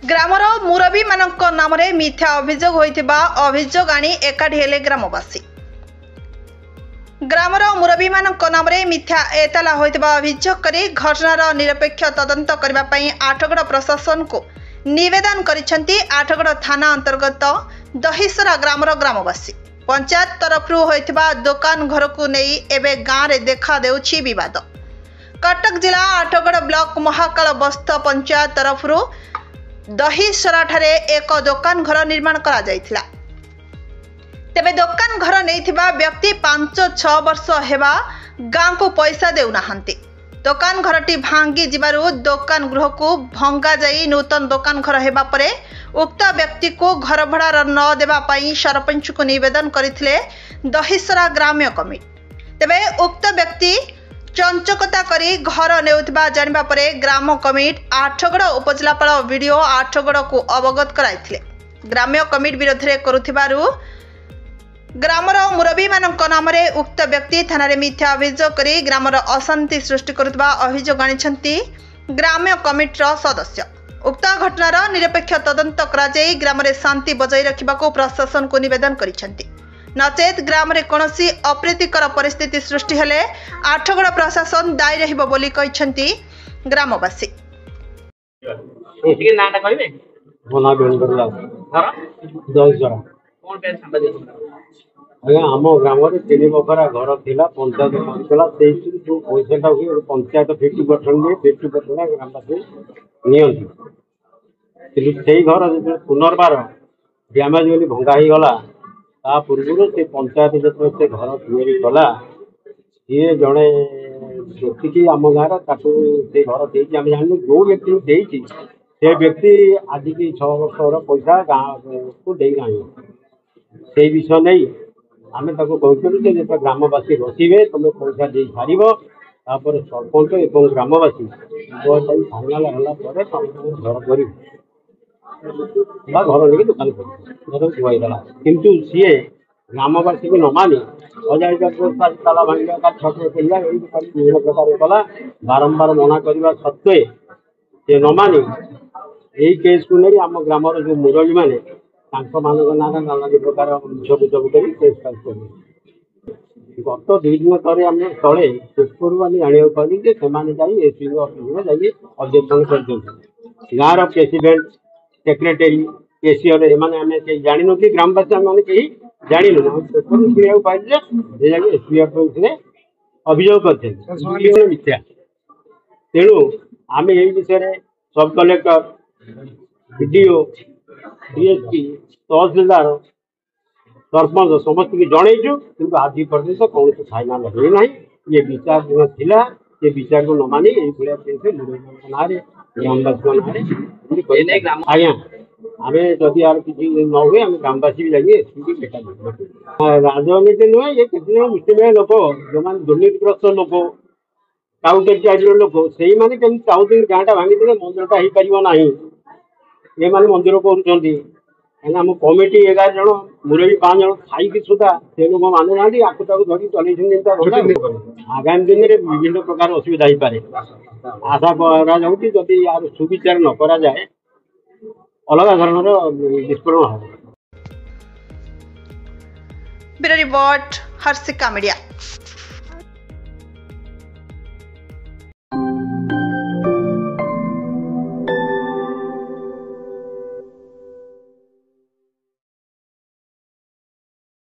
Grammar मुरबी मानक नाम मिथ्या अभियोग होइथिबा अभियोग आनी एकाठी हेले ग्रामवासी। ग्रामर मुरबी मानक नाम मिथ्या एतला होइथिबा अभियोग करी घटनार निरपेक्ष तदंत करबा पई आठगड़ प्रशासन को निवेदन करिसेंती आठगड़ थाना अंतर्गत दहिसरा ग्रामर ग्रामवासी। पंचायत तरफ होइथिबा दुकान घर को नहीं एबे गाँव रे देखा देउछि विवाद। कटक जिला आठगड़ ब्लॉक महाकाल बस्त पंचायत तरफ दहिसरा ठारे एक दुकान घर निर्माण करा जायथिला। तेबे दुकान घर नैथिबा व्यक्ति 5-6 वर्ष हेबा गाँ को पैसा देउ नाहंती। दुकान घरटी भांगी जिबारु दुकान गृह को भंगा जाई नूतन दुकान घर हेबा परे उक्त व्यक्ति को घर भड़ा न देबा पई सरपंच को निवेदन करथिले दहिसरा ग्राम्य कमिटी। तेबे उक्त व्यक्ति चंचकता करी घर नेउथिबा जानिबा परे ग्राम कमिटी आठगड़ उपजिलापाल वीडियो आठगड़ को अवगत कराइथिले। ग्राम्य कमिटी विरोध रे करुथिबारु ग्रामर मुरबी मानक नाम उक्त व्यक्ति थाना रे मिथ्या अभियोग करी ग्रामर अशांति सृष्टि करुथिबा अभियोग आनिछंती ग्राम्य कमिटीर सदस्य। उक्त घटनार निरपेक्ष तदंत करा जाई ग्राम रे शांति बजाई रखिबाको प्रशासन को निवेदन करिसेंती। नचेत ग्राम रे कोनोसी अप्रीतिकर परिस्थिति सृष्टि हेले आठगड़ प्रशासन दायी रहिबो बोली कहिसेंती ग्रामवासी। ठीक नाटा कहबे मोना बेंगरला घर दहिसरा कोन पे संबंधित आया आम ग्राम रे 3 बखरा घर थिला पंचायत करथला सेही जो पैसाटा हुए पंचायत 50% दे 50% ग्रामवासी नियंती कि सेही घर जे पुनर्बार डैमेज होली भंगा ही गला ता पूर्व से पंचायत जो से घर तैयारी कला ये जड़े व्यक्ति की आम गाँव से घर दे जानू जो व्यक्ति देती से व्यक्ति आज की 6 वर्ष पैसा गाँव को दे से विषय नहीं आम कहते जो ग्रामवासी बसवे तुम पैसा दे सार सरपंच और ग्रामवासी फाइनाल है घर कर घर नहीं दुकान कर किंतु सी ग्रामवासी को न मानी हजार ताला भांगा छक विभिन्न प्रकार कला बारंबार मना करने सत्वे से न मानी यही केस को नहीं आम ग्राम जो मुरबी मैंने ना नाना प्रकार मिछगुचब कर गत 2 दिन थे आम तले पेपर आम जाना पारे से एसपी अफिस जाइए अब्जेक्शन कर गाँव प्रेसिडेंट सेक्रेटरी केसीआर एम जान ग्रामवासी आम कहीं जानू पेपर शुणा पाइले एसपी अफिस अभियोग करते मिथ्या। तेणु आम यही विषय सब कलेक्टर बीडीओ डीएसपी तहसीलदार सरपंच समस्त की जनईचु कि आज पर्यटन कौन फाइनाल होना ये विचार दिन थिला ये विचार को न मानी ना ग्रामवासी आज्ञा आम जदि यार किसी न हुए आम ग्रामवासी भी जाइए राजनीति नुहे ये कितने मुस्लिम लोक जो मैंने दुर्नीतिग्रस्त लोक टाउटर टाइप लोक से मैंने कमी चाहते गाँटा भांगी मंदिरटा हो पार ना ये मैंने मंदिर करुँच कमिटी 11 जन मुरबी 5 जन खाई सुधा से लोक मानु ना आपको धरी चल आगामी दिन में विभिन्न प्रकार असुविधा हो पारे आशा करी यार सुविचार न करा जाए अलग धरण विस्फोरण हो। Bureau report Harshika media.